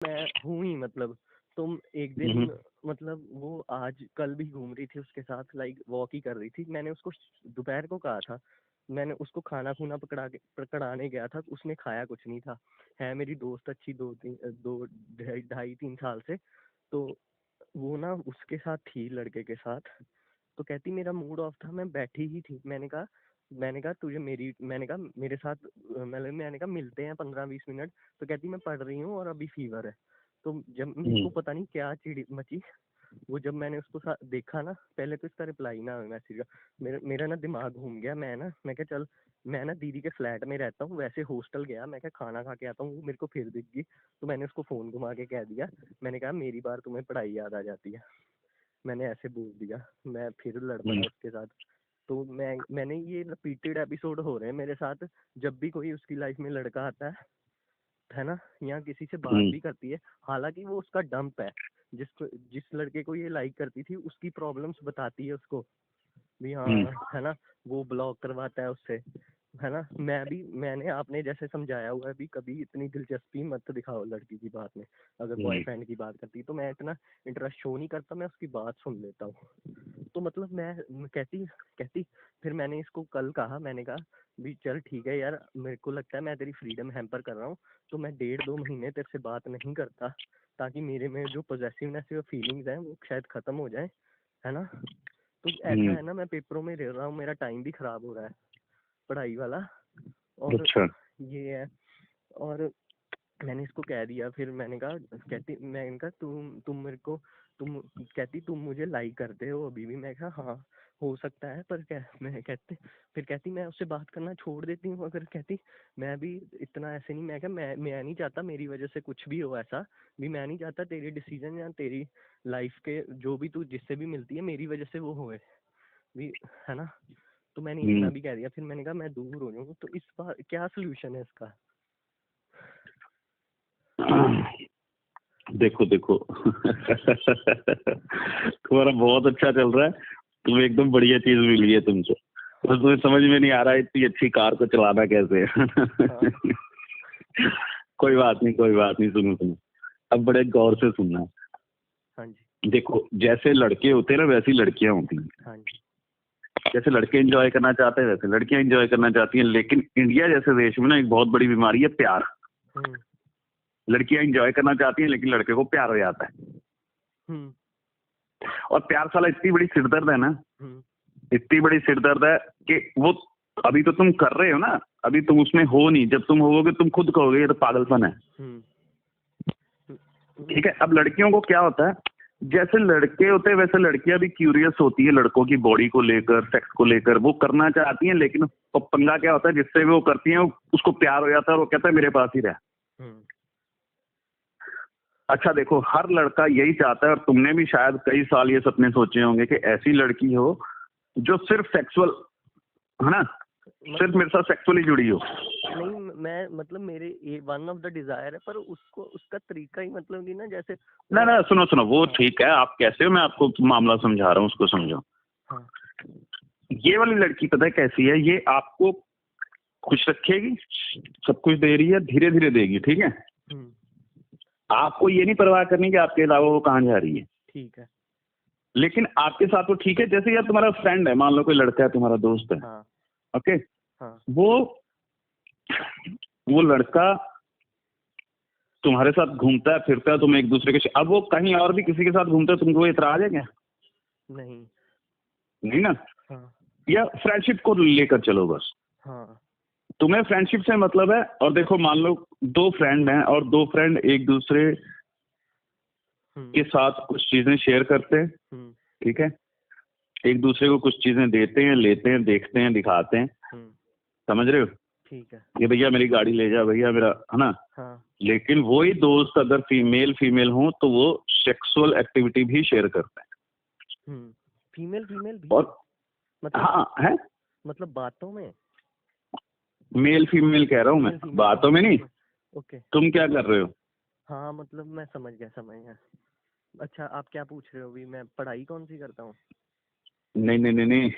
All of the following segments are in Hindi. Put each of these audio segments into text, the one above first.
मैं हूँ ही मतलब। तुम एक हम्म। दिन मतलब वो आज कल भी घूम रही थी उसके साथ, लाइक वॉक ही कर रही थी। मैंने उसको दोपहर को कहा था, मैंने उसको खाना खूना पकड़ाने गया था, उसने खाया कुछ नहीं था। है मेरी दोस्त अच्छी, दो ढाई ढाई तीन साल से। तो वो ना उसके साथ थी, लड़के के साथ। तो कहती मेरा मूड ऑफ था, मैं बैठी ही थी। मैंने कहा तुझे मेरी, मैंने कहा मेरे साथ मैंने कहा मिलते हैं 15-20 मिनट। तो कहती मैं पढ़ रही हूँ और अभी फीवर है। तो जब मेरे को पता नहीं क्या चिड़ी मची, वो जब मैंने उसको देखा ना, पहले तो इसका रिप्लाई ना मैसेज का, मेरा ना दिमाग घूम गया। मैं क्या चल, मैं ना दीदी के फ्लैट में रहता हूँ, वैसे हॉस्टल गया, मैं क्या खाना खा के आता हूँ, वो मेरे को फिर दिख गई। तो मैंने उसको फ़ोन घुमा के कह दिया, मैंने कहा मेरी बार तुम्हें पढ़ाई याद आ जाती है। मैंने ऐसे बोल दिया, मैं फिर लड़ पड़ा उसके साथ। तो मैंने ये रिपीटेड एपिसोड हो रहे हैं मेरे साथ। जब भी कोई उसकी लाइफ में लड़का आता है ना, या किसी से बात भी करती है, हालांकि वो उसका डंप है, जिस लड़के को ये लाइक करती थी उसकी प्रॉब्लम्स बताती है उसको भी, हाँ है ना, वो ब्लॉक करवाता है उससे, है ना। मैंने आपने जैसे समझाया हुआ है भी, कभी इतनी दिलचस्पी मत दिखाओ लड़की की बात में। अगर बॉयफ्रेंड की बात करती तो मैं इतना इंटरेस्ट शो नहीं करता, मैं उसकी बात सुन लेता हूँ। तो मतलब मैं कहती कहती फिर मैंने इसको कल कहा, मैंने कहा भी चल ठीक है यार, मेरे को लगता है मैं तेरी फ्रीडम हैम्पर कर रहा हूँ, तो मैं 1.5-2 महीने तेरे से बात नहीं करता, ताकि मेरे में जो पॉजेसिवनेस और फीलिंग्स हैं वो शायद खत्म हो जाए, है ना। तो ऐसा है ना, मैं पेपरों में रह रहा हूँ, मेरा टाइम भी खराब हो रहा है पढ़ाई वाला, और अच्छा। ये है। और मैंने इसको कह दिया, फिर मैंने कहा तुम मेरे को, तुम कहती तुम मुझे लाइक करते हो अभी भी। मैं कहा हाँ हो सकता है, पर फिर कहती मैं उससे बात करना छोड़ देती हूँ अगर। कहती मैं भी इतना ऐसे नहीं, मैं कहा मैं नहीं चाहता मेरी वजह से कुछ भी हो ऐसा भी, मैं नहीं चाहता तेरे डिसीजन या तेरी लाइफ के जो भी तू जिससे भी मिलती है मेरी वजह से वो होए भी, है ना। तो मैंने इतना भी कह दिया, फिर मैंने कहा मैं दूर हो जाऊँ। तो इस बार क्या सोल्यूशन है इसका? देखो देखो तुम्हारा बहुत अच्छा चल रहा है, तुम्हें एकदम बढ़िया चीज मिली है तुमसे। बस तुम्हें समझ में नहीं आ रहा है इतनी अच्छी कार को चलाना कैसे है। कोई बात नहीं, कोई बात नहीं, सुनो सुनो, अब बड़े गौर से सुनना। हाँ जी। देखो, जैसे लड़के होते हैं ना वैसी लड़कियां होती हैं। हाँ जी। जैसे लड़के एंजॉय करना चाहते हैं वैसे लड़कियां एंजॉय करना चाहती हैं, लेकिन इंडिया जैसे देश में ना एक बहुत बड़ी बीमारी है, प्यार। लड़कियां एंजॉय करना चाहती हैं लेकिन लड़के को प्यार हो जाता है। और प्यार साला इतनी बड़ी सिरदर्द है ना, इतनी बड़ी सिरदर्द है कि वो अभी तो तुम कर रहे हो ना, अभी तुम उसमें हो नहीं, जब तुम होगे तुम खुद कहोगे ये तो पागलपन है। ठीक है। अब लड़कियों को क्या होता है, जैसे लड़के होते हैं वैसे लड़कियां भी क्यूरियस होती है लड़कों की बॉडी को लेकर, सेक्स को लेकर, वो करना चाहती हैं, लेकिन पंगा क्या होता है, जिससे वो करती हैं उसको प्यार हो जाता है और वो कहता है मेरे पास ही रह। अच्छा देखो, हर लड़का यही चाहता है, और तुमने भी शायद कई साल ये सपने सोचे होंगे कि ऐसी लड़की हो जो सिर्फ सेक्सुअल, है ना, सिर्फ मेरे साथ सेक्सुअली जुड़ी हो। नहीं, मैं मतलब मेरे वन ऑफ द डिजायर है, पर उसको उसका तरीका ही मतलब कि ना जैसे ना ना, सुनो सुनो, वो ठीक है, आप कैसे हो, मैं आपको मामला समझा रहा हूँ, उसको समझो। हाँ। ये वाली लड़की पता है कैसी है, ये आपको खुश रखेगी, सब कुछ दे रही है, धीरे धीरे देगी, ठीक है। आपको ये नहीं परवाह करनी कि आपके अलावा वो कहाँ जा रही है, ठीक है। लेकिन आपके साथ वो ठीक है। जैसे यार तुम्हारा फ्रेंड है, मान लो कोई लड़का है तुम्हारा दोस्त है, हाँ। ओके, हाँ। वो लड़का तुम्हारे साथ घूमता है फिरता है, तुम एक दूसरे के, अब वो कहीं और भी किसी के साथ घूमता है, तुमको इतराज है क्या? नहीं। नहीं ना। हाँ। या फ्रेंडशिप को लेकर चलो बस, हाँ। तुम्हें फ्रेंडशिप से मतलब है। और देखो, मान लो दो फ्रेंड हैं और दो फ्रेंड एक दूसरे के साथ कुछ चीजें शेयर करते हैं, ठीक है, एक दूसरे को कुछ चीजें देते हैं, लेते हैं, देखते हैं, दिखाते हैं, समझ रहे हो? ठीक है। ये भैया मेरी गाड़ी ले जा, भैया मेरा, है ना। हाँ। लेकिन वही दोस्त अगर फीमेल हो तो वो सेक्सुअल एक्टिविटी भी शेयर करते हैं। फीमेल भी, और मतलब हाँ है, मतलब बातों में मेल फीमेल कह रहा हूँ मैं, बातों में नहीं। ओके। तुम क्या कर रहे हो? हाँ मतलब मैं समझ गया। अच्छा आप क्या पूछ रहे हो अभी, मैं पढ़ाई कौन सी करता हूँ? नहीं नहीं नहीं नहीं।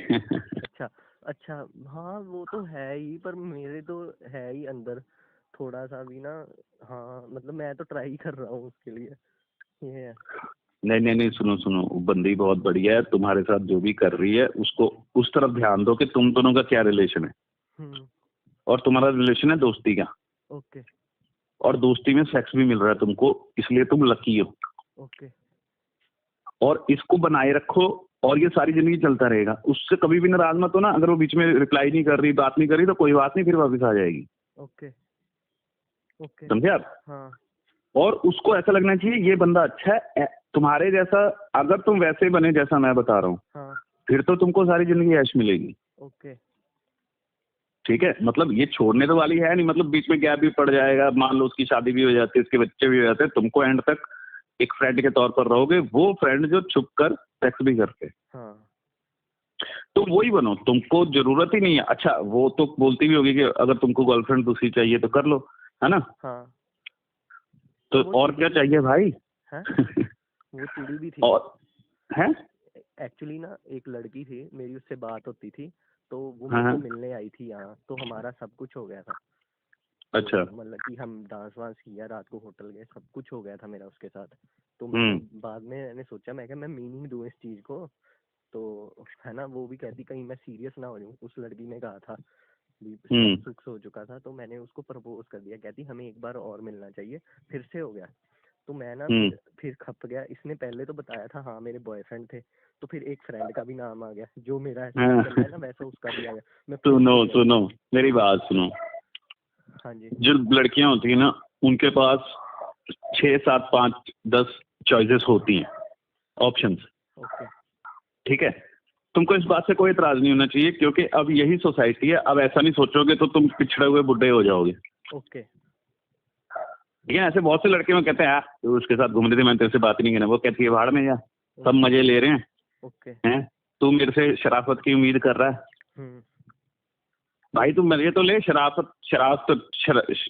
अच्छा। अच्छा हाँ वो तो है ही, पर मेरे तो है ही अंदर, थोड़ा सा भी ना, हाँ मतलब मैं तो ट्राई कर रहा हूँ उसके लिए, ये है। नहीं नहीं नहीं, सुनो सुनो, वो बंदी बहुत बढ़िया है, तुम्हारे साथ जो भी कर रही है उसको उस तरफ ध्यान दो कि तुम दोनों का क्या रिलेशन है, और तुम्हारा रिलेशन है दोस्ती का, ओके और दोस्ती में सेक्स भी मिल रहा है तुमको, इसलिए तुम लकी हो। ओके और इसको बनाए रखो, और ये सारी जिंदगी चलता रहेगा। उससे कभी भी नाराज मत हो ना, अगर वो बीच में रिप्लाई नहीं कर रही, बात नहीं कर रही, तो कोई बात नहीं, फिर वापस आ जाएगी। ओके ओके समझे आप? हाँ और उसको ऐसा लगना चाहिए ये बंदा अच्छा है, तुम्हारे जैसा। अगर तुम वैसे बने जैसा मैं बता रहा हूँ, हाँ फिर तो तुमको सारी जिंदगी ऐश मिलेगी। ओके ठीक है, मतलब ये छोड़ने तो वाली है नहीं, मतलब बीच में गैप भी पड़ जाएगा, मान लो उसकी शादी भी हो जाती है, उसके बच्चे भी हो जाते हैं, तुमको एंड तक एक फ्रेंड के तौर पर रहोगे, वो फ्रेंड जो छुप कर सेक्स भी करते। हाँ तो वही बनो, तुमको जरूरत ही नहीं है। अच्छा, वो तो बोलती भी होगी कि अगर तुमको गर्लफ्रेंड दूसरी चाहिए तो कर लो, है ना? हाँ तो वो और क्या चिड़ी चाहिए भाई? है, वो चिड़ी भी थी। और है? एक्चुअली ना एक लड़की थी मेरी, उससे बात होती थी, तो वो हाँ मेरे को हाँ, मिलने आई थी यहाँ, तो हमारा सब कुछ हो गया था। अच्छा। तो मतलब कि हम डांस वांस किया, रात को होटल गए, सब कुछ हो गया था मेरा उसके साथ। तो मैंने बाद में मैंने सोचा, मैं क्या मैं मीनिंग दूँ इस चीज़ को, तो है ना, वो भी कहती कहीं मैं सीरियस ना हो जाऊँ। उस लड़की ने कहा था, सब फिक्स हो चुका था, तो मैंने उसको प्रपोज कर दिया, कहती हमें एक बार और मिलना चाहिए। फिर से हो गया, तो मैं ना फिर खप गया। इसने पहले तो बताया था हाँ मेरे बॉयफ्रेंड थे, तो फिर एक फ्रेंड का भी नाम आ गया, जो मेरा ऐसा चल रहा है ना वैसा उसका भी आ गया। मैं सुनो सुनो, मेरी बात सुनो। हाँ जी। जो लड़कियां होती है ना, उनके पास 6 7 5 10 चॉइसेस होती हैं, ऑप्शंस। ओके ठीक है, तुमको इस बात से कोई इतराज नहीं होना चाहिए, क्योंकि अब यही सोसाइटी है। अब ऐसा नहीं सोचोगे तो तुम पिछड़े हुए बुढ़े हो जाओगे। ओके ठीक है, ऐसे बहुत से लड़के में कहते हैं यार तू उसके साथ घूम रही थी, मैंने तेरे से बात ही नहीं करना। वो कहती है भाड़ में जा, सब मजे ले रहे हैं, ओके हैं तू मेरे से शराफत की उम्मीद कर रहा है। भाई तू मजे तो ले, शराफत शराफत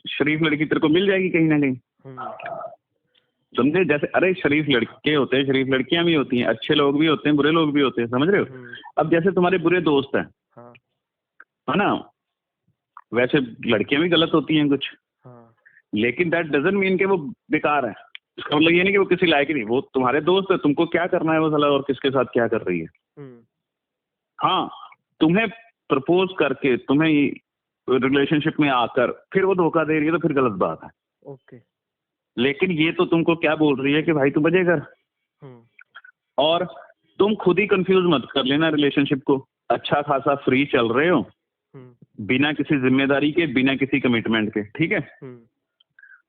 शरीफ लड़की तेरे को मिल जाएगी कहीं ना कहीं। समझे? जैसे अरे शरीफ लड़के होते हैं, शरीफ लड़कियां भी होती हैं, अच्छे लोग भी होते हैं, बुरे लोग भी होते हैं, समझ रहे हो? अब जैसे तुम्हारे बुरे दोस्त हैं, है ना, वैसे लड़कियां भी गलत होती हैं कुछ, लेकिन दैट डजंट मीन कि वो बेकार है। इसका मतलब ये नहीं कि वो किसी लायक ही नहीं, वो तुम्हारे दोस्त है, तुमको क्या करना है वो साला और किसके साथ क्या कर रही है। हाँ, तुम्हें प्रपोज करके, तुम्हें रिलेशनशिप में आकर फिर वो धोखा दे रही है, तो फिर गलत बात है। ओके लेकिन ये तो तुमको क्या बोल रही है कि भाई तू मजे कर, और तुम खुद ही कंफ्यूज मत कर लेना रिलेशनशिप को। अच्छा खासा फ्री चल रहे हो, बिना किसी जिम्मेदारी के, बिना किसी कमिटमेंट के, ठीक है।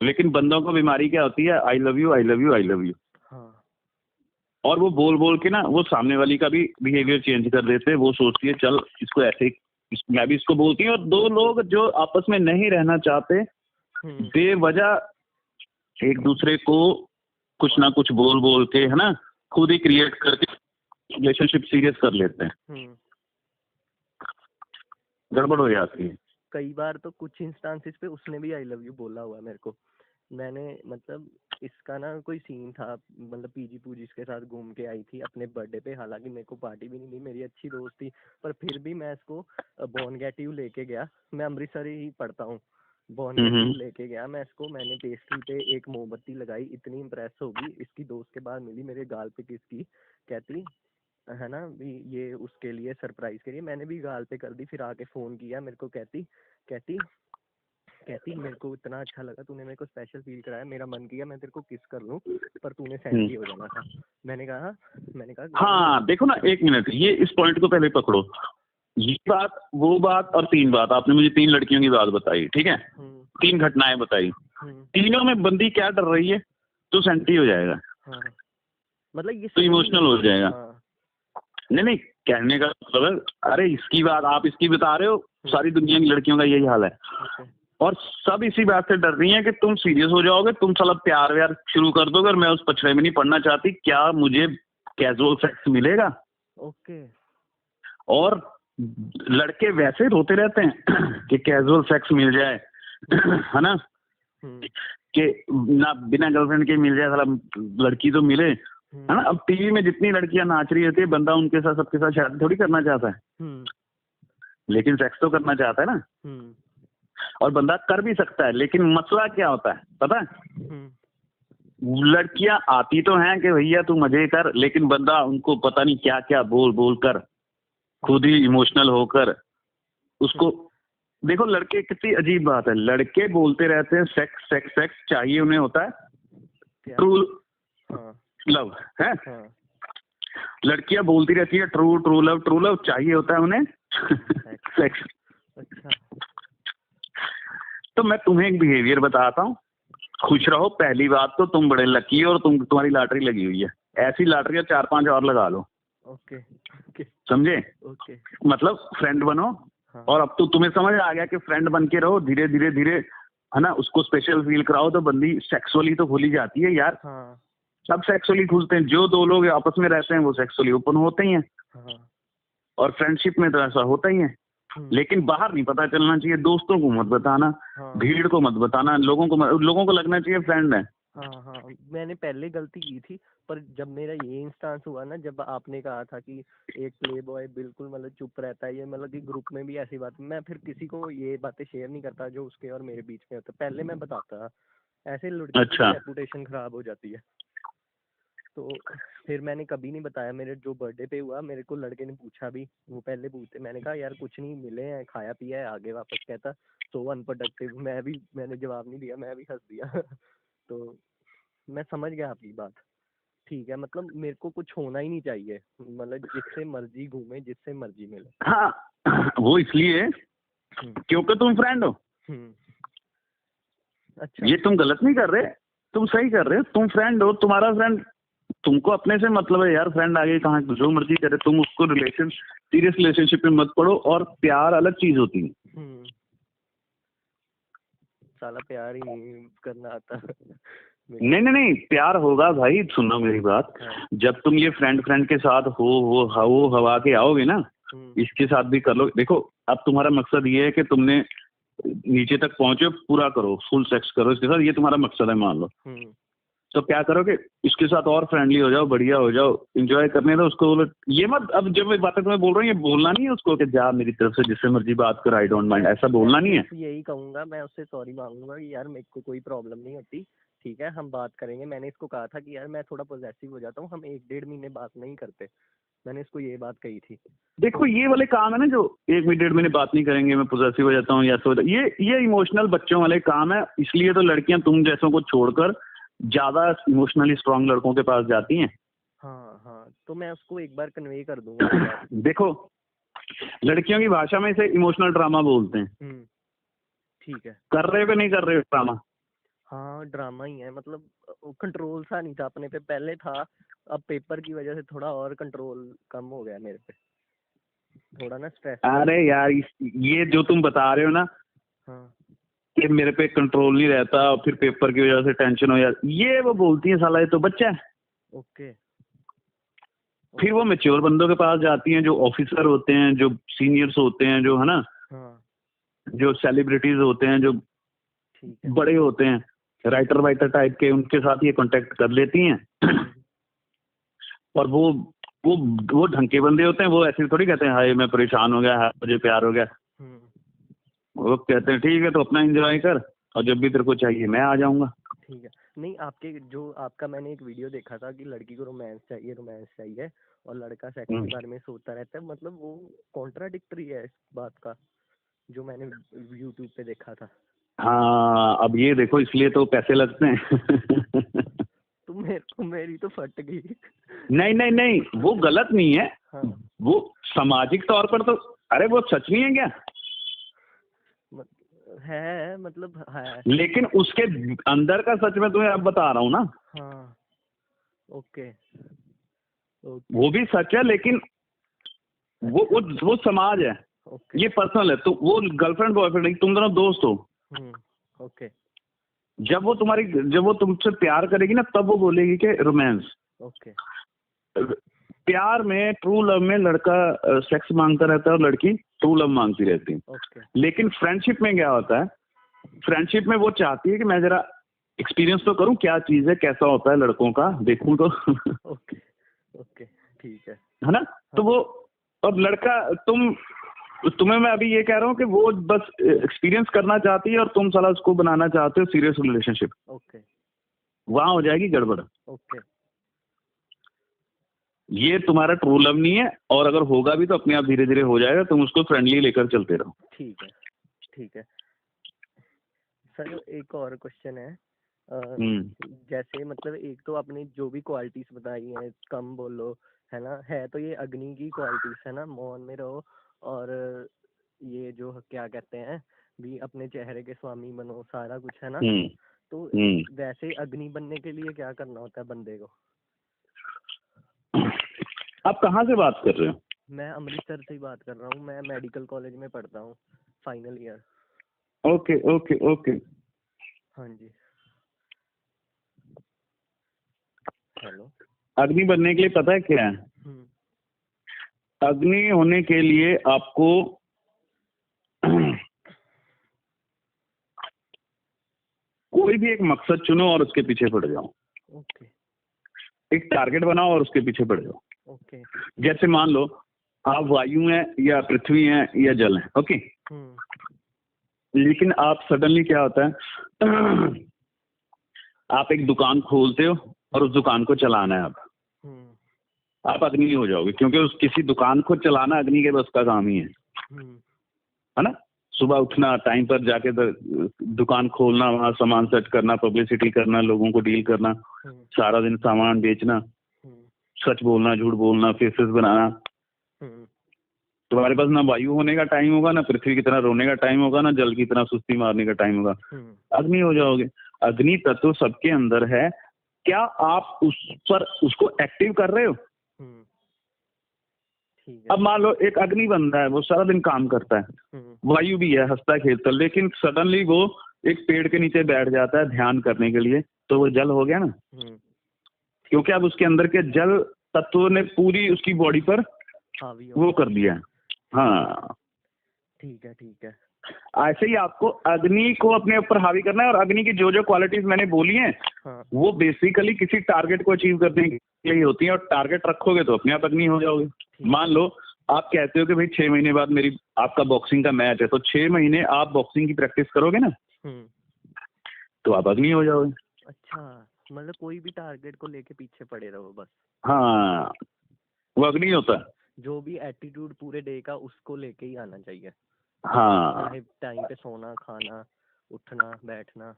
लेकिन बंदों को बीमारी क्या होती है? I love you, I love you, I love you. और वो बोल बोल के ना वो सामने वाली का भी बिहेवियर चेंज कर देते हैं। वो सोचती है चल इसको ऐसे मैं भी इसको बोलती हूँ। और दो लोग जो आपस में नहीं रहना चाहते, बेवजह एक दूसरे को कुछ ना कुछ बोल बोल के, है ना, खुद ही क्रिएट करके रिलेशनशिप सीरियस कर लेते हैं। गड़बड़ हो जाती है। कई बार तो कुछ इंस्टांसेस पे उसने भी आई लव यू बोला हुआ है मेरे को। मैंने मतलब इसका ना कोई सीन था, मतलब पीजी पूजी के साथ घूम के आई थी अपने बर्थडे पे, हालांकि मेरे को पार्टी भी नहीं दी, मेरी अच्छी दोस्त थी, पर फिर भी मैं इसको बॉनगेटिव लेके गया। मैं अमृतसर ही पढ़ता हूँ, बॉनगेटिव लेके गया मैं इसको। मैंने पेस्ट्री पे एक मोमबत्ती लगाई, इतनी इम्प्रेस होगी, इसकी दोस्त के बाद मिली मेरे गाल पे किसकी, कहती है ना भी ये उसके लिए सरप्राइज के लिए। मैंने भी गाल पे कर दी, फिर आके फोन किया मेरे को, कहती कहती कहती मेरे को इतना अच्छा लगा, तूने मेरे को स्पेशल फील कराया, मेरा मन किया मैं तेरे को किस कर लूं, पर तूने सैंडी हो जाना था। मैंने कहा हाँ देखो ना, एक मिनट, ये इस पॉइंट को पहले पकड़ो। ये बात, वो बात और 3 बात आपने मुझे 3 लड़कियों की बात बताई, ठीक है, 3 घटनाएं बताई। तीनों में बंदी क्या डर रही है? तो सैंटी हो जाएगा, मतलब ये तो इमोशनल हो जाएगा। नहीं नहीं, कहने का मतलब, अरे इसकी बात आप इसकी बता रहे हो, सारी दुनिया की लड़कियों का यही हाल है। और सब इसी बात से डर रही हैं कि तुम सीरियस हो जाओगे, तुम साला प्यार व्यार शुरू कर दोगे, और मैं उस पछड़े में नहीं पड़ना चाहती, क्या मुझे कैजुअल सेक्स मिलेगा? ओके। और लड़के वैसे रोते रहते हैं कि कैजुअल सेक्स मिल जाए, है ना, कि ना बिना गर्लफ्रेंड के मिल जाए, साला लड़की तो मिले, है ना। अब टीवी में जितनी लड़कियां नाच रही होती है, बंदा उनके साथ सबके साथ शादी थोड़ी करना चाहता है, लेकिन सेक्स तो करना चाहता है ना। और बंदा कर भी सकता है, लेकिन मसला क्या होता है पता है? लड़कियां आती तो हैं कि भैया तू मजे कर, लेकिन बंदा उनको पता नहीं क्या क्या बोल बोल कर खुद ही इमोशनल होकर उसको, देखो लड़के कितनी अजीब बात है, लड़के बोलते रहते हैं सेक्स सेक्स सेक्स, चाहिए उन्हें होता है ट्रू लव है। लड़कियां बोलती रहती है ट्रू ट्रू लव, चाहिए होता है उन्हें सेक्स। अच्छा, तो मैं तुम्हें एक बिहेवियर बताता हूँ, खुश रहो। पहली बात तो तुम बड़े लकी हो और तुम्हारी लॉटरी लगी हुई है, ऐसी लॉटरी 4-5 और लगा लो। ओके समझे? ओके, मतलब फ्रेंड बनो। हाँ। और अब तो तुम्हें समझ आ गया कि फ्रेंड बन के रहो, धीरे धीरे धीरे है ना, उसको स्पेशल फील कराओ तो बंदी सेक्सुअली तो खुली जाती है यार। हाँ सब सेक्सुअली खुलते हैं, जो दो लोग आपस में रहते हैं वो सेक्सुअली ओपन होते ही हैं। हाँ। और फ्रेंडशिप में तो ऐसा होता ही है, लेकिन बाहर नहीं पता चलना चाहिए, दोस्तों को मत बताना, भीड़ को मत बताना, लोगों को लगना चाहिए फ्रेंड है। हाँ, मैंने पहले गलती की थी, पर जब मेरा ये इंस्टांस हुआ ना, जब आपने कहा था कि एक प्ले बॉय बिल्कुल मतलब चुप रहता है, ये मतलब कि ग्रुप में भी ऐसी बात, मैं फिर किसी को ये बातें शेयर नहीं करता जो उसके और मेरे बीच में होता, पहले मैं बताता, ऐसे लड़की की रेपुटेशन खराब हो जाती है। तो फिर मैंने कभी नहीं बताया। मेरे जो बर्थडे पे हुआ, मेरे को लड़के ने पूछा भी, वो पहले पूछते, मैंने कहा यार कुछ नहीं, मिले हैं, खाया पिया है, आगे वापस। कहता सो अनप्रोडक्टिव। मैंने जवाब नहीं दिया, मैं भी हंस दिया तो मैं समझ गया आपकी बात, ठीक है, मतलब मेरे को कुछ होना ही नहीं चाहिए, मतलब जिससे मर्जी घूमे, जिससे मर्जी मिले। हाँ वो इसलिए क्योंकि तुम फ्रेंड हो। अच्छा, ये तुम गलत नहीं कर रहे, तुम सही कर रहे हो, तुम फ्रेंड हो, तुम्हारा फ्रेंड, तुमको अपने से मतलब है यार, फ्रेंड आगे कहाँ जो मर्जी करे, तुम उसको सीरियस रिलेशनशिप में मत पड़ो। और प्यार अलग चीज होती है। साला प्यार ही नहीं करना आता नहीं, प्यार होगा भाई, सुनो मेरी बात। जब तुम ये फ्रेंड के साथ हो हवा के आओगे ना, इसके साथ भी कर लो। देखो अब तुम्हारा मकसद ये है कि तुमने नीचे तक पहुंचे, पूरा करो, फुल सेक्स करो इसके साथ, ये तुम्हारा मकसद है मान लो। तो क्या करोगे, इसके साथ और फ्रेंडली हो जाओ, बढ़िया हो जाओ, एंजॉय करने दो उसको। बोलो ये मत, अब जब मैं बातें तुम्हें बोल रहा हूँ, ये बोलना नहीं है उसको कि जा मेरी तरफ से जिससे मर्जी बात कर, आई डोंट माइंड, ऐसा बोलना नहीं है। यही कहूंगा मैं उससे, सॉरी मांगूंगा कि यार मेरे को कोई प्रॉब्लम नहीं होती, ठीक है, हम बात करेंगे। मैंने इसको कहा था कि यार मैं थोड़ा पॉजेसिव हो जाता हूँ, हम 1-1.5 महीने बात नहीं करते, मैंने इसको ये बात कही थी। देखो ये वाले काम है ना, जो 1-1.5 महीने बात नहीं करेंगे, मैं पॉजेसिव हो जाता हूँ या तो ये इमोशनल बच्चों वाले काम है। इसलिए तो लड़कियां तुम जैसों को छोड़कर ज्यादा इमोशनली स्ट्रांग लड़कों के पास जाती हैं। हाँ, तो मैं उसको एक बार कन्वे कर दूंगा देखो लड़कियों की भाषा में इसे इमोशनल ड्रामा बोलते हैं। ठीक है, कर रहे हो नहीं कर रहे हो ड्रामा? हाँ ड्रामा ही है, मतलब कंट्रोल सा नहीं था अपने पे, पहले था, अब पेपर की वजह से थोड़ा और कंट्रोल कम हो गया मेरे पे, थोड़ा ना स्ट्रेस। अरे यार ये जो तुम बता रहे हो ना, कि मेरे पे कंट्रोल नहीं रहता और फिर पेपर की वजह से टेंशन हो जाती, ये वो बोलती है साला ये तो बच्चा है। ओके। फिर वो मैच्योर बंदों के पास जाती हैं, जो ऑफिसर होते हैं, जो सीनियर्स होते हैं, जो है ना, जो सेलिब्रिटीज होते हैं, जो बड़े होते हैं, राइटर वाइटर टाइप के, उनके साथ ये कांटेक्ट कर लेती हैं। और वो ढंग के बंदे होते हैं, वो ऐसे थोड़ी कहते हैं हाय मैं परेशान हो गया, हाय मुझे प्यार हो गया। वो कहते हैं ठीक है तो अपना एंजॉय कर, और जब भी तेरे को चाहिए मैं आ जाऊंगा। ठीक है, नहीं आपका मैंने एक वीडियो देखा था कि लड़की को रोमांस चाहिए और लड़का सेक्स के बारे में सोचता रहता है, मतलब वो कॉन्ट्राडिक्टरी है इस बात का, जो मैंने यूट्यूब पे देखा था। हाँ अब ये देखो, इसलिए तो पैसे लगते हैं तो मेरी तो फट गई। नहीं वो गलत नहीं है। वो सामाजिक तौर पर तो, अरे वो सच नहीं है क्या? है, मतलब है, लेकिन उसके अंदर का सच मैं तुम्हें अब बता रहा हूँ ना। हाँ, ओके। वो भी सच है, लेकिन वो समाज है, ये पर्सनल है। तो वो गर्लफ्रेंड बॉयफ्रेंड नहीं, तुम दोनों दोस्त हो। ओके। जब वो तुमसे प्यार करेगी ना, तब वो बोलेगी कि रोमांस। ओके। प्यार में, ट्रू लव में लड़का सेक्स मांगता रहता है और लड़की ट्रू लव मांगती रहती है। लेकिन फ्रेंडशिप में क्या होता है, फ्रेंडशिप में वो चाहती है कि मैं जरा एक्सपीरियंस तो करूं, क्या चीज है, कैसा होता है लड़कों का, देखूं तो ओके, ठीक है ना। तो वो, और लड़का, तुम तो तुम्हें मैं अभी ये कह रहा हूँ कि वो बस एक्सपीरियंस करना चाहती है और तुम साला उसको बनाना चाहते हो सीरियस रिलेशनशिप। ओके वहां हो जाएगी गड़बड़। ओके ये तुम्हारा ट्रू लव नहीं है, और अगर होगा भी तो अपने आप धीरे धीरे हो जाएगा, तुम उसको फ्रेंडली लेकर चलते रहो। ठीक है ठीक है सर। एक और क्वेश्चन है। जैसे मतलब एक तो आपने जो भी क्वालिटीज बताई हैं, कम बोलो, है ना, है तो ये अग्नि की क्वालिटीज है ना, मौन में रहो, और ये जो क्या कहते हैं भी अपने चेहरे के स्वामी बनो, सारा कुछ है ना। तो वैसे अग्नि बनने के लिए क्या करना होता है बंदे को? आप कहाँ से बात कर रहे हो? मैं अमृतसर से ही बात कर रहा हूँ, मैं मेडिकल कॉलेज में पढ़ता हूँ, final year. Okay okay okay. हाँ जी। हेलो। अग्नि बनने के लिए पता है क्या है? अग्नि होने के लिए आपको कोई भी एक मकसद चुनो और उसके पीछे पड़ जाओ। ओके। एक टारगेट बनाओ और उसके पीछे पड़ जाओ। ओके। जैसे मान लो आप वायु हैं या पृथ्वी हैं या जल हैं, ओके। लेकिन आप सडनली क्या होता है आप एक दुकान खोलते हो और उस दुकान को चलाना है आप अग्नि हो जाओगे, क्योंकि उस किसी दुकान को चलाना अग्नि के बस का काम ही है ना। सुबह उठना, टाइम पर जाके दुकान खोलना, वहां सामान सेट करना, पब्लिसिटी करना, लोगों को डील करना, सारा दिन सामान बेचना, सच बोलना, झूठ बोलना, फेसेस बनाना। तुम्हारे पास ना वायु होने का टाइम होगा, ना पृथ्वी की तरह रोने का टाइम होगा, ना जल की तरह सुस्ती मारने का टाइम होगा। अग्नि हो जाओगे। अग्नि तत्व सबके अंदर है, क्या आप उस पर उसको एक्टिव कर रहे हो? अब मान लो एक अग्नि बंदा है, वो सारा दिन काम करता है, वायु भी है, हंसता खेलता, लेकिन सडनली वो एक पेड़ के नीचे बैठ जाता है ध्यान करने के लिए, तो वो जल हो गया ना। क्योंकि अब उसके अंदर के जल तत्व ने पूरी उसकी बॉडी पर वो कर दिया। हाँ ठीक है ठीक है। ऐसे ही आपको अग्नि को अपने ऊपर हावी करना है, और अग्नि की जो जो क्वालिटीज मैंने बोली हैं वो बेसिकली किसी टारगेट को अचीव करने के लिए होती है, और टारगेट रखोगे तो अपने आप अग्नि हो जाओगे। मान लो आप कहते हो कि भाई 6 महीने बाद मेरी आपका बॉक्सिंग का मैच है, तो 6 महीने आप बॉक्सिंग की प्रैक्टिस करोगे ना, तो आप अग्नि हो जाओगे। अच्छा, मतलब कोई भी टारगेट को लेके पीछे पड़े रहो बस। हाँ, वो अग्नि होता है। जो भी एटीट्यूड पूरे डे का उसको लेके ही आना चाहिए। हाँ, चाहे टाइम पे सोना, खाना, उठना, बैठना।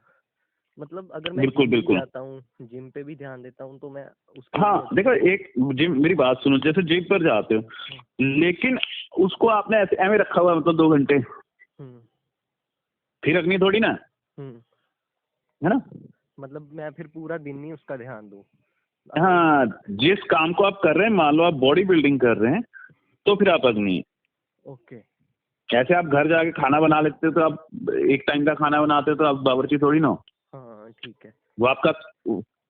मतलब अगर मैं बिल्कुल बिल्कुल जाता हूँ, जिम पे भी ध्यान देता हूँ, तो मैं उसको हाँ देखो, एक जिम, मेरी बात सुनो, जैसे जिम पर जाते हो, लेकिन उसको आपने ऐसे ऐਵੇਂ रखा हुआ मतलब 2 घंटे, फिर अग्नि थोड़ी ना है ना। मतलब मैं फिर पूरा दिन ही उसका ध्यान दूँ। हाँ, जिस काम को आप कर रहे हैं, मान लो आप बॉडी बिल्डिंग कर रहे हैं, तो फिर आप अग्नि। ओके। ऐसे आप घर जाके खाना बना लेते हो, तो आप एक टाइम का खाना बनाते हो, तो आप बावर्ची थोड़ी ना हो। हाँ ठीक है। वो आपका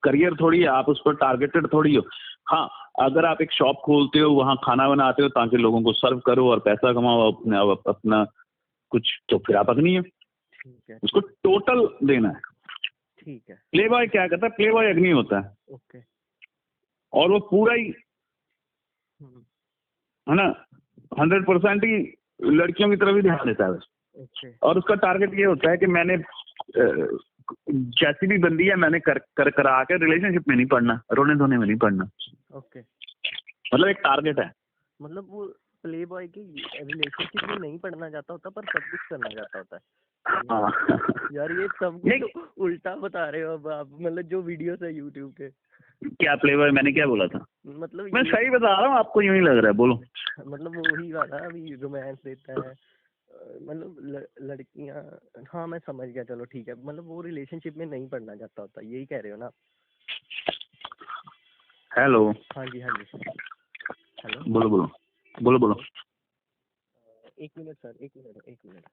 करियर थोड़ी है, आप उस पर टारगेटेड थोड़ी हो। हाँ, अगर आप एक शॉप खोलते हो, वहाँ खाना बनाते हो ताकि लोगों को सर्व करो और पैसा कमाओ अपना कुछ, तो फिर आप अग्नि हो। ठीक है। उसको टोटल देना है। ठीक है। प्ले बॉय क्या करता है? प्ले बॉय अग्नि होता है। ओके। और वो पूरा ही है ना 100% ही लड़कियों की तरफ ही ध्यान देता है बस। और उसका टारगेट ये होता है कि मैंने जैसी भी बंदी है मैंने करा के रिलेशनशिप में नहीं पड़ना, रोने धोने में नहीं पड़ना। ओके, मतलब एक टारगेट है। मतलब वो प्ले बॉय की रिलेशनशिप में नहीं पढ़ना चाहता होता, पर सब कुछ करना चाहता होता है। हाँ यार ये सब कुछ उल्टा बता रहे हो अब आप, मतलब जो वीडियोस है यूट्यूब के। क्या प्ले बॉय, मैंने क्या बोला था? मतलब मैं सही बता रहा हूँ, आपको यूं ही लग रहा है, बोलो। मतलब वही वाला अभी रोमांस देता है, मतलब लड़कियां, हाँ मैं समझ गया, चलो ठीक है। मतलब वो रिलेशनशिप में नहीं पढ़ना चाहता होता, यही कह रहे हो ना? हेलो। हाँ जी हाँ जी। हेलो, बोलो बोलो बोलो बोलो। 1 मिनट सर, 1 मिनट।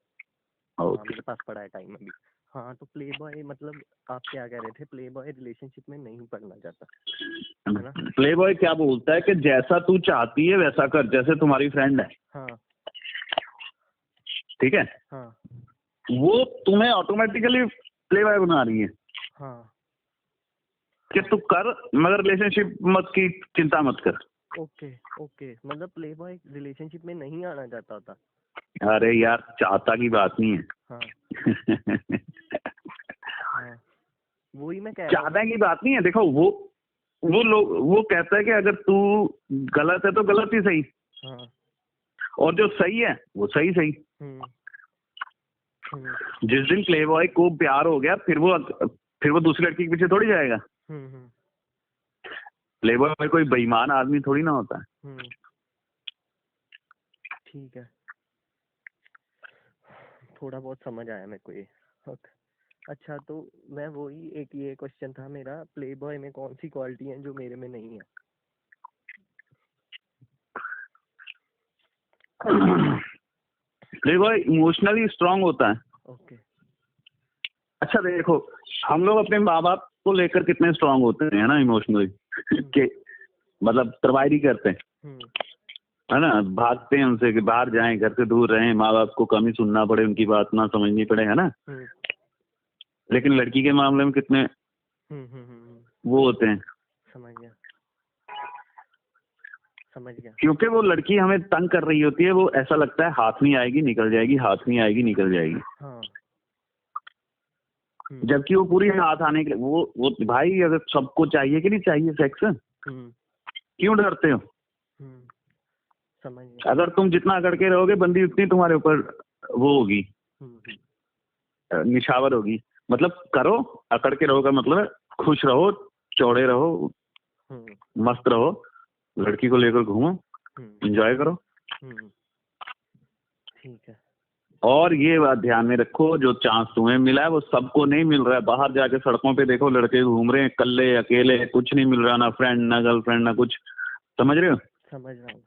हाँ मेरे पास पड़ा है टाइम अभी। हाँ तो प्ले बॉय, मतलब आप क्या कह रहे थे? प्ले बॉय रिलेशनशिप में नहीं पढ़ना चाहता है ना? प्ले बॉय क्या बोलता है कि जैसा तू चाहती है वैसा कर, जैसे तुम्हारी फ्रेंड है, हाँ ठीक है, हाँ, वो तुम्हें ऑटोमेटिकली प्ले बॉय बना रही है। हाँ कि तू कर, मगर रिलेशनशिप मत की चिंता मत कर। ओके ओके, मतलब प्ले बॉय रिलेशनशिप में नहीं आना चाहता होता। अरे यार चाहता की बात नहीं है। हाँ हाँ, वही मैं कह रहा हूँ। चाहता की बात नहीं है। देखो वो लोग वो कहता है कि अगर तू गलत है तो गलत ही सही, हाँ। और जो सही है वो सही सही। हम्म हम्म जिस दिन प्लेबॉय को प्यार हो गया फिर वो दूसरी लड़की के पीछे थोड़ी जाएगा। हम्म प्लेबॉय कोई बेईमान आदमी थोड़ी ना होता है। हम्म, ठीक है, थोड़ा बहुत समझ आया मेरे को ये। ओके, अच्छा तो मैं वही, एक ये क्वेश्चन था मेरा, प्ले बॉय में कौन सी क्वालिटी है जो मेरे में नहीं है? प्लेबॉय इमोशनली स्ट्रांग होता है। ओके। अच्छा देखो, हम लोग अपने माँ बाप को लेकर कितने स्ट्रांग होते हैं ना इमोशनली, कि मतलब तरवारी करते हैं, है ना, भागते हैं उनसे कि बाहर जाएं, घर से दूर रहें, माँ बाप को कम ही सुनना पड़े, उनकी बात ना समझनी पड़े, है ना। लेकिन लड़की के मामले में कितने वो होते हैं। समझ गया समझ गया। क्योंकि वो लड़की हमें तंग कर रही होती है, वो ऐसा लगता है हाथ नहीं आएगी निकल जाएगी, हाथ नहीं आएगी निकल जाएगी। हाँ। जबकि वो पूरी हाथ आने के लिए वो भाई, अगर सबको चाहिए कि नहीं चाहिए सेक्स, क्यों डरते हो? समझ गया। अगर तुम जितना अकड़ के रहोगे बंदी उतनी तुम्हारे ऊपर वो होगी, निछावर होगी। मतलब करो, अकड़ के रहोगा, मतलब खुश रहो, चौड़े रहो, मस्त रहो, लड़की को लेकर घूमो, एंजॉय करो। ठीक है। और ये बात ध्यान में रखो, जो चांस तुम्हें मिला है वो सबको नहीं मिल रहा है। बाहर जाके सड़कों पे देखो, लड़के घूम रहे हैं कल्ले अकेले, कुछ नहीं मिल रहा, ना फ्रेंड ना गर्लफ्रेंड ना कुछ। समझ रहे हो? समझ रहा हूँ।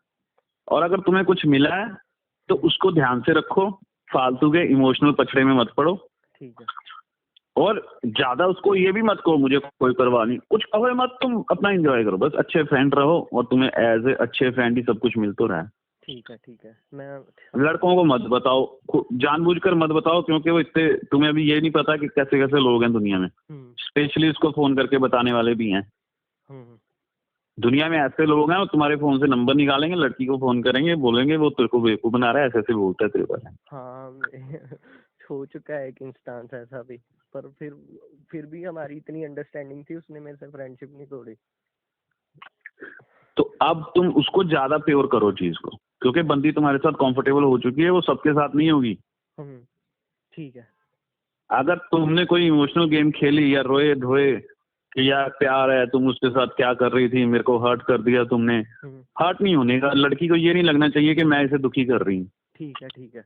और अगर तुम्हें कुछ मिला है तो उसको ध्यान से रखो, फालतू के इमोशनल पछड़े में मत पड़ो। ठीक है। और ज्यादा उसको ये भी मत कहो मुझे कोई परवाह नहीं, कुछ कहो मत, तुम अपना एंजॉय करो, बस अच्छे फ्रेंड रहो और तुम्हें एज ए अच्छे फ्रेंड ही सब कुछ मिल तो रहा है। ठीक है। मैं लड़कों को मत बताओ, जानबूझकर मत बताओ, क्योंकि वो इतने, तुम्हें अभी ये नहीं पता कि कैसे कैसे लोग हैं दुनिया में। स्पेशली उसको फोन करके बताने वाले भी हैं। दुनिया में ऐसे लोग हैं, वो तुम्हारे फोन से नंबर निकालेंगे, लड़की को फोन करेंगे, बोलेंगे वो तेरे को बेवकूफ बना रहा है, ऐसे ऐसे बोलता है तेरे बारे में। हाँ हो चुका है एक इंस्टांस ऐसा भी, पर फिर भी हमारी इतनी अंडरस्टैंडिंग थी, उसने मेरे से फ्रेंडशिप नहीं तोड़ी। तो अब तुम उसको ज्यादा प्योर करो चीज को, क्योंकि बंदी तुम्हारे साथ कंफर्टेबल हो चुकी है, वो सबके साथ नहीं होगी। ठीक है। अगर तुमने कोई इमोशनल गेम खेली या रोए धोए कि यार प्यार है, तुम उसके साथ क्या कर रही थी, मेरे को हर्ट कर दिया तुमने, हर्ट नहीं होने का। लड़की को ये नहीं लगना चाहिए कि मैं इसे दुखी कर रही हूँ। ठीक है।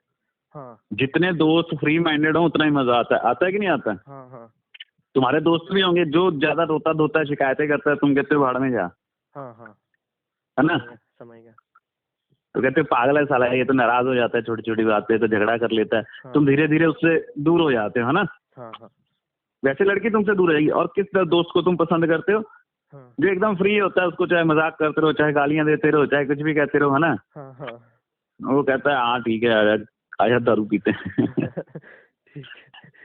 हाँ। जितने दोस्त फ्री माइंडेड हो उतना ही मजा आता है कि नहीं आता है? हाँ। तुम्हारे दोस्त भी होंगे जो ज्यादा रोता धोता है, शिकायतें करता है, तुम कहते हो भाड़ में जा। हाँ। है ना? समझ गया। तो कहते हो पागल है साला, ये तो नाराज हो जाता है छोटी छोटी बात पे, तो झगड़ा कर लेता है। हाँ। तुम धीरे धीरे उससे दूर हो जाते हो, है ना? हाँ। वैसे लड़की तुमसे दूर रहेगी। और किस दोस्त को तुम पसंद करते हो? जो एकदम फ्री होता है, उसको चाहे मजाक करते रहो, चाहे गालियां देते रहो, चाहे कुछ भी कहते रहो, है ना? हाँ। वो कहता है हाँ ठीक है आजा दारू पीते हैं।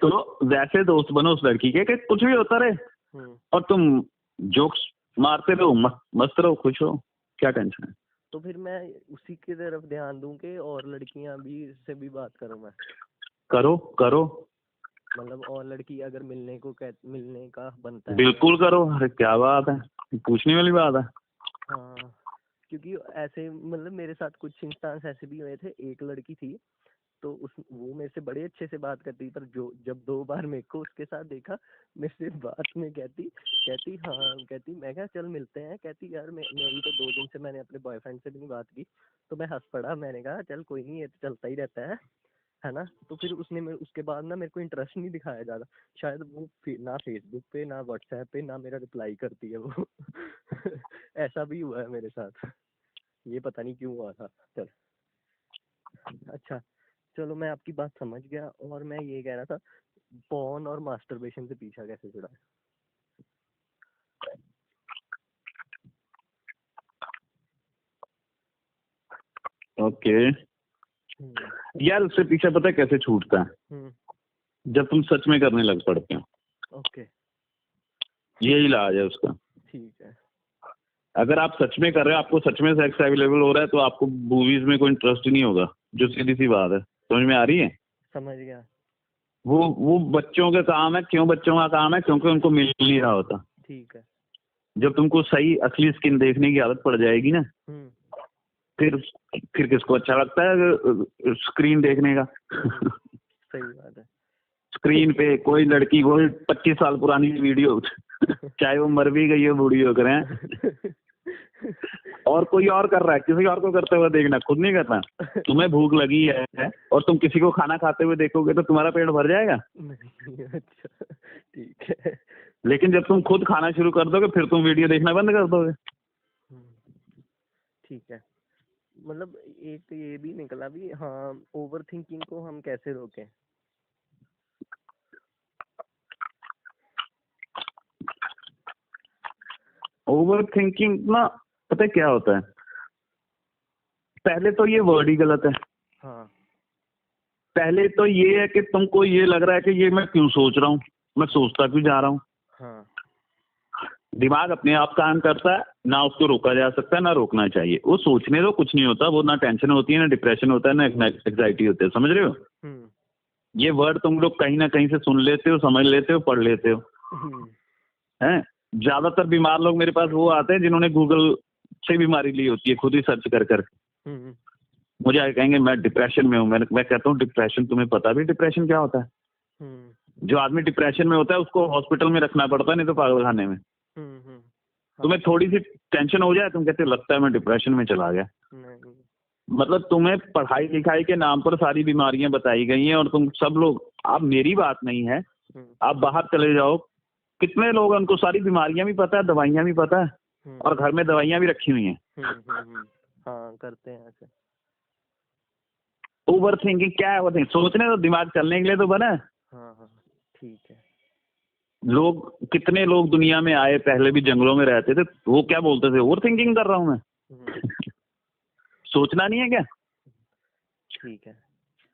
तो वैसे दोस्त बनो उस लड़की के कि कुछ भी होता रहे और तुम जोक्स मारते रहो, मस्त रहो, खुश हो, क्या टेंशन है? तो फिर मैं उसी की तरफ ध्यान दूं कि और लड़कियां भी से भी बात करूं मैं? करो मतलब और लड़की अगर मिलने का बनता है, बिल्कुल करो। अरे क्या बात है, पूछने वाली बात है। हाँ, क्योंकि ऐसे मतलब मेरे साथ कुछ इंस्टांस ऐसे भी हुए थे। एक लड़की थी तो वो मेरे से बड़े अच्छे से बात करती, पर जब 2 बार मेरे को उसके साथ देखा, मेरे से बात में कहती मैं क्या चल मिलते हैं, कहती यार मेरी तो 2 दिन से मैंने अपने बॉयफ्रेंड से भी नहीं बात की। तो मैं हंस पड़ा, मैंने कहा चल कोई नहीं, ये तो चलता ही रहता है ना। तो फिर उसके बाद ना मेरे को इंटरेस्ट नहीं दिखाया ज़्यादा, शायद वो ना फेसबुक पे ना व्हाट्सएप पे ना मेरा रिप्लाई करती है वो। ऐसा भी हुआ है मेरे साथ, ये पता नहीं क्यों हुआ था। चल अच्छा, चलो मैं आपकी बात समझ गया। और मैं ये कह रहा था, पॉर्न और मास्टरबेशन से पीछा कैसे छुड़ा है? ओके यार, उससे पीछे पता है कैसे छूटता है? जब तुम सच में करने लग पड़ते हो। ओके, यही इलाज है उसका। ठीक है। अगर आप सच में कर रहे हो, आपको सच में सेक्स अवेलेबल हो रहा है, तो आपको मूवीज में कोई इंटरेस्ट ही नहीं होगा। जो सीधी सी बात है, समझ में आ रही है? समझ गया। वो बच्चों का काम है। क्यों बच्चों का काम है? क्योंकि उनको मिल नहीं रहा होता। ठीक है। जब तुमको सही असली स्किन देखने की आदत पड़ जाएगी ना, फिर किसको अच्छा लगता है स्क्रीन देखने का? सही बात है। स्क्रीन पे कोई लड़की, कोई 25 साल पुरानी वीडियो, चाहे वो मर भी गई हो, बूढ़ी हो करें, और कोई और कर रहा है, किसी और को करते हुए देखना, खुद नहीं करना। तुम्हें भूख लगी है और तुम किसी को खाना खाते हुए देखोगे तो तुम्हारा पेट भर जाएगा? नहीं। अच्छा, ठीक है। लेकिन जब तुम खुद खाना शुरू कर दोगे फिर तुम वीडियो देखना बंद कर दोगे। ठीक है। मतलब एक तो ये भी निकला भी, हाँ, ओवर थिंकिंग को हम कैसे रोकें? ओवर थिंकिंग ना, पता है क्या होता है? पहले तो ये वर्ड ही गलत है। हाँ। पहले तो ये है कि तुमको ये लग रहा है कि ये मैं क्यों सोच रहा हूँ, मैं सोचता क्यों जा रहा हूँ। हाँ। दिमाग अपने आप काम करता है, ना उसको रोका जा सकता है ना रोकना चाहिए। वो सोचने दो, कुछ नहीं होता। वो ना टेंशन होती है, ना डिप्रेशन होता है, ना एग्जाइटी होती है। समझ रहे हो? ये वर्ड तुम लोग कहीं ना कहीं से सुन लेते हो, समझ लेते हो, पढ़ लेते हो। हैं? ज्यादातर बीमार लोग मेरे पास वो आते हैं जिन्होंने गूगल से बीमारी ली होती है, खुद ही सर्च कर कर। मुझे आगे कहेंगे मैं डिप्रेशन में हूँ। मैं कहता हूँ डिप्रेशन, तुम्हें पता भी डिप्रेशन क्या होता है? जो आदमी डिप्रेशन में होता है उसको हॉस्पिटल में रखना पड़ता है, नहीं तो पागलखाने में। तुम्हें थोड़ी सी टेंशन हो जाए, तुम कहते हो लगता है मैं डिप्रेशन में चला गया। मतलब तुम्हें पढ़ाई लिखाई के नाम पर सारी बीमारियां बताई गई हैं और तुम सब लोग, आप, मेरी बात नहीं है, आप बाहर चले जाओ, कितने लोग हैं उनको सारी बीमारियां भी पता है, दवाइयां भी पता है, और घर में दवाइयां भी रखी हुई हैं। हाँ, करते हैं ऐसे। ओवर थिंकिंग क्या है? ओवर थिंकिंग सोचने तो दिमाग चलने के लिए तो बना है। हाँ, ठीक है। लोग, कितने लोग दुनिया में आए, पहले भी जंगलों में रहते थे, वो क्या बोलते थे? ओवर थिंकिंग कर रहा हूं मैं। सोचना नहीं है क्या? ठीक है।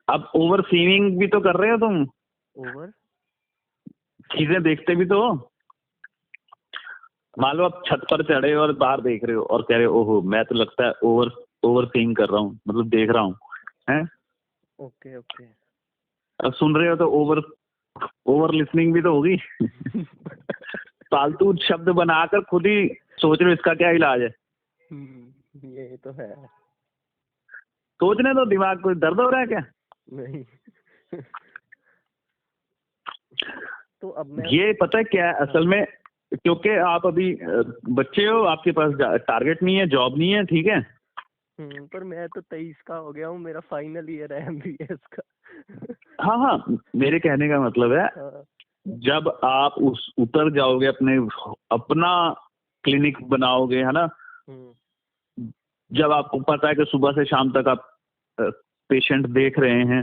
अब ओवर सीइंग भी तो कर रहे हो तुम। ओवर चीजें देखते भी तो हो। मान लो आप छत पर चढ़े और बाहर देख रहे हो और कह रहे हो ओहो मैं तो लगता है ओवर सीइंग कर रहा हूँ, मतलब देख रहा हूँ, हैं? ओके। अब सुन रहे हो तो ओवर लिसनिंग भी तो होगी। फालतू शब्द बनाकर खुद ही सोच रहे हो इसका क्या इलाज है। ये तो है। सोचने तो दिमाग को दर्द हो रहा है क्या? नहीं। तो अब मैं, ये पता है क्या है असल में, क्योंकि आप अभी बच्चे हो, आपके पास टारगेट नहीं है, जॉब नहीं है, ठीक है? पर मैं तो 23 का हो गया हूँ, मेरा फाइनल ईयर है MBA का। हाँ, मेरे कहने का मतलब है, जब आप उतर जाओगे, अपना क्लिनिक बनाओगे, है ना, जब आपको पता है कि सुबह से शाम तक आप पेशेंट देख रहे हैं,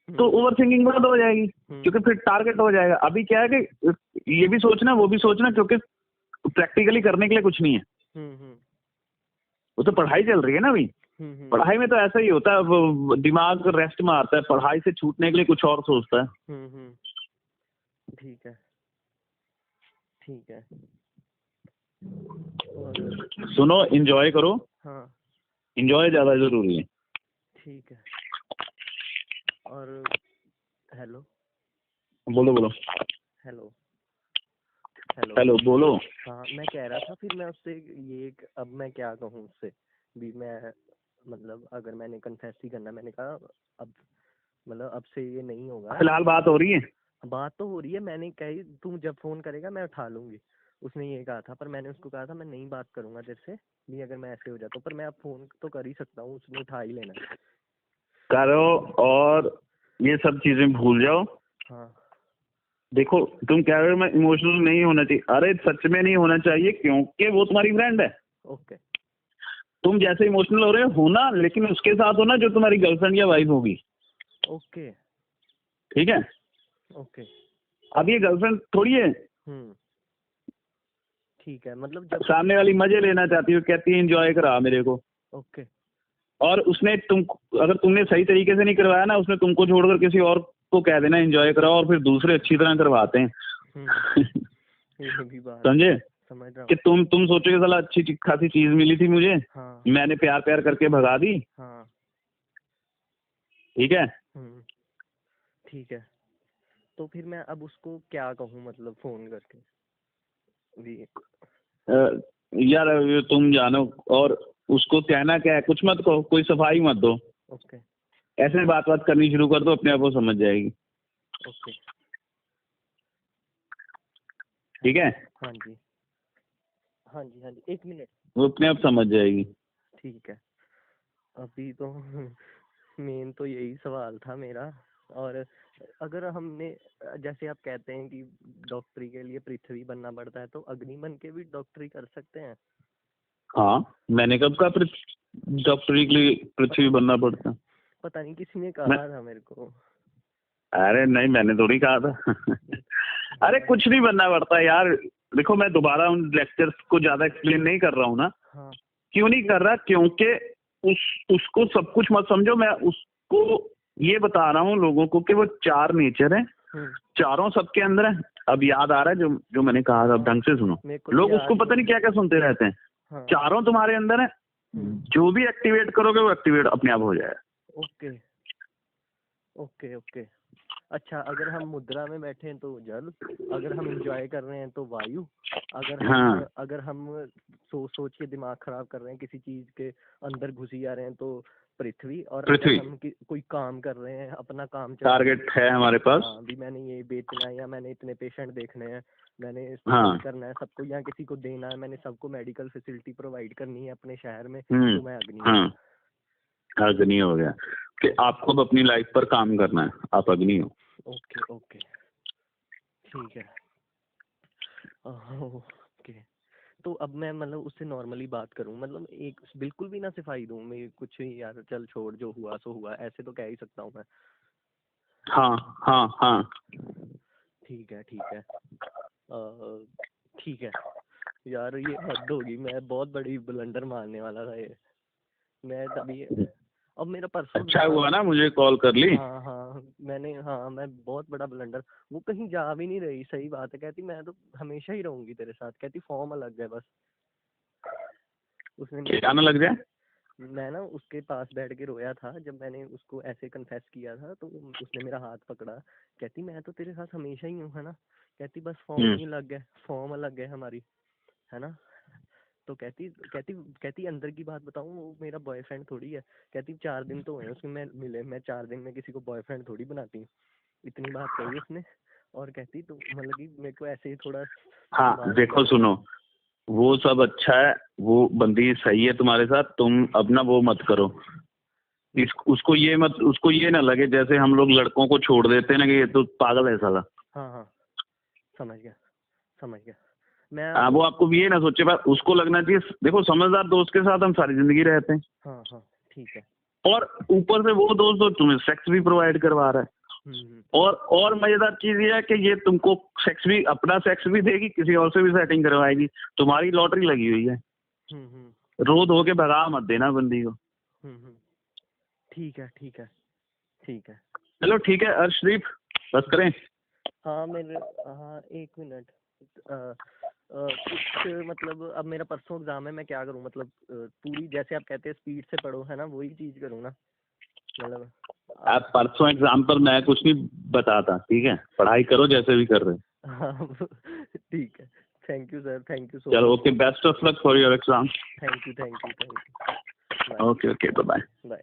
तो ओवर थिंकिंग बंद हो जाएगी, क्योंकि फिर टारगेट हो जाएगा। अभी क्या है कि ये भी सोचना वो भी सोचना, क्योंकि प्रैक्टिकली करने के लिए कुछ नहीं है। वो तो पढ़ाई चल रही है ना अभी। पढ़ाई में तो ऐसा ही होता है, दिमाग रेस्ट में आता है, पढ़ाई से छूटने के लिए कुछ और सोचता है। ठीक है। सुनो, एंजॉय करो। हाँ, एंजॉय ज्यादा जरूरी है। ठीक है। और हेलो बोलो। हेलो बोलो। हाँ, मैं कह रहा था फिर मैं उससे ये, अब मैं क्या कहूँ उससे भी, मैं मतलब अगर मैंने कन्फेस ही करना, मैंने कहा अब मतलब अब से ये नहीं होगा। फिलहाल बात हो रही है? बात तो हो रही है, मैंने कही तू जब फोन करेगा मैं उठा लूंगी, उसने ये कहा था। पर मैंने उसको कहा था मैं नहीं बात करूंगा तेरे से भी अगर मैं ऐसे हो जाता हूँ, पर मैं अब फोन तो कर ही सकता हूँ, उसने उठा ही लेना। करो और ये सब चीजें भूल जाओ। हाँ। देखो तुम कह रहे हो मैं इमोशनल नहीं होना चाहिए, अरे सच में नहीं होना चाहिए, क्योंकि वो तुम्हारी फ्रेंड है। ओके। तुम जैसे इमोशनल हो रहे हो ना, लेकिन उसके साथ हो ना जो तुम्हारी गर्लफ्रेंड या वाइफ होगी। ओके। ठीक है। ओके। अब ये गर्लफ्रेंड थोड़ी है। ठीक है, मतलब जब सामने वाली मजे लेना चाहती है, कहती है एंजॉय करा मेरे को। ओके। और उसने अगर तुमने सही तरीके से नहीं करवाया ना, उसने तुमको छोड़कर किसी और को कह देना एंजॉय कराओ, और फिर दूसरे अच्छी तरह करवाते हैं। ये भी बात समझे? समझ रहा हूँ। कि तुम सोचोगे साला अच्छी खासी चीज मिली थी मुझे, हाँ। मैंने प्यार करके भगा दी। हाँ। ठीक है। ठीक है, तो फिर मैं अब उसको क्या कहूँ, मतलब फोन करके भी? यार ये तुम जानो, और उसको कहना क्या है, कुछ मत कहो, कोई सफाई मत दो। ओके। ऐसे बात करनी शुरू कर दो, अपने आप वो समझ जाएगी। ओके। ठीक है। हाँ जी, हाँ जी, हाँ जी, 1 मिनट। वो अपने आप समझ जाएगी। ठीक है, अभी तो मेन तो यही सवाल था मेरा। और अगर हमने, जैसे आप कहते हैं कि डॉक्टरी के लिए पृथ्वी बनना पड़ता है, तो अग्नि बन के भी डॉक्टरी कर सकते हैं? हाँ, मैंने कब कहा डॉक्टरी के लिए पृथ्वी बनना पड़ता? पता नहीं, किसी ने कहा था मेरे को। अरे नहीं, मैंने थोड़ी कहा था। अरे कुछ नहीं बनना पड़ता यार। देखो, मैं दोबारा उन लेक्चर्स को ज्यादा एक्सप्लेन नहीं कर रहा हूँ ना। हाँ। क्यों नहीं कर रहा? क्योंकि उसको सब कुछ मत समझो। मैं उसको ये बता रहा हूँ लोगों को कि वो 4 नेचर है, चारों सबके अंदर है। अब याद आ रहा है जो मैंने कहा था, अब ढंग से सुनो। लोग उसको पता नहीं क्या क्या सुनते रहते हैं। हाँ। चारों तुम्हारे अंदर है, जो भी एक्टिवेट करोगे वो एक्टिवेट अपने आप हो जाएगा। Okay okay okay. अच्छा, अगर हम मुद्रा में बैठे हैं तो जल, अगर हम एंजॉय कर रहे हैं तो वायु, अगर हम सोच के दिमाग खराब कर रहे हैं, किसी चीज के अंदर घुसी जा रहे हैं तो पृथ्वी, और अगर हम कोई काम कर रहे हैं, अपना काम टारगेट है हमारे पास, भी मैंने ये बेचना है, या मैंने इतने पेशेंट देखने हैं, मैंने करना है सबको, या किसी को देना है, मैंने सबको मेडिकल फैसिलिटी प्रोवाइड करनी है अपने शहर में, तो मैं अग्नि अग्नि हो गया कि आपको अब अपनी लाइफ पर काम करना है, आप अग्नि हो। ओके ओके, ठीक है। ओके, तो अब मैं मतलब उससे नॉर्मली बात करूं, मतलब एक बिल्कुल भी ना सिफाई दूं मैं कुछ ही, यार चल छोड़, जो हुआ सो हुआ, ऐसे तो कह ही सकता हूं मैं? हाँ हाँ हाँ, ठीक है ठीक है, ठीक है। यार ये हद होगी, मैं बहुत बड़ी ब्लंडर मारने वाला था ये, मैं तभी। अब मेरा परसों अच्छा हुआ ना मुझे कॉल कर ली। हाँ, मैं बहुत बड़ा ब्लंडर। वो कहीं जा भी नहीं रही, सही बात है, कहती मैं तो हमेशा ही रहूंगी तेरे साथ, कहती फॉर्म अलग है बस। उसने क्या ना लग जाए? मैं ना उसके पास बैठ के रोया था जब मैंने उसको ऐसे कन्फेस किया था, तो उसने मेरा हाथ पकड़ा, कहती मैं तो तेरे साथ हमेशा ही हूँ, है ना, कहती बस फॉर्म ही अलग है, फॉर्म अलग है हमारी, है ना। तो कहती अंदर की बात बताऊं, वो मेरा बॉयफ्रेंड थोड़ी है, कहती 4 दिन तो हुए उसके मैं मिले, मैं 4 दिन में किसी को बॉयफ्रेंड थोड़ी बनाती हूँ, इतनी बात कही उसने। और कहती तो मतलब कि मेरे को ऐसे ही थोड़ा। हाँ देखो सुनो, वो सब अच्छा है, वो बंदी सही है तुम्हारे साथ, तुम अपना वो मत करो। उसको ये ना लगे जैसे हम लोग लड़कों को छोड़ देते हैं ना, कि ये तो पागल है साला। हाँ, समझ गया मैं। वो आपको भी ये ना सोचे, बात उसको लगना चाहिए, देखो समझदार दोस्त के साथ हम सारी जिंदगी रहते हैं। हाँ, ठीक है। और ऊपर से वो दोस्त जो तुम्हें सेक्स भी प्रोवाइड करवा रहा है, और मजेदार चीज ये है कि ये तुमको अपना सेक्स भी देगी, किसी और से भी सेटिंग करवाएगी, तुम्हारी लॉटरी लगी हुई है। रो धो के भगा मत देना बंदी को। ठीक है। चलो ठीक है अर्शदीप, बस करें। हाँ 1 मिनट, कुछ मतलब अब मेरा परसों एग्जाम है, मैं क्या करूँ, मतलब पूरी जैसे आप कहते हैं स्पीड से पढ़ो, है ना, वही चीज करूँ ना, मतलब? आप परसों एग्जाम पर मैं कुछ नहीं बताता, ठीक है, पढ़ाई करो जैसे भी कर रहे। हाँ ठीक है, thank you sir, thank you so चलो okay, best of luck for your exam. Thank you. Okay bye.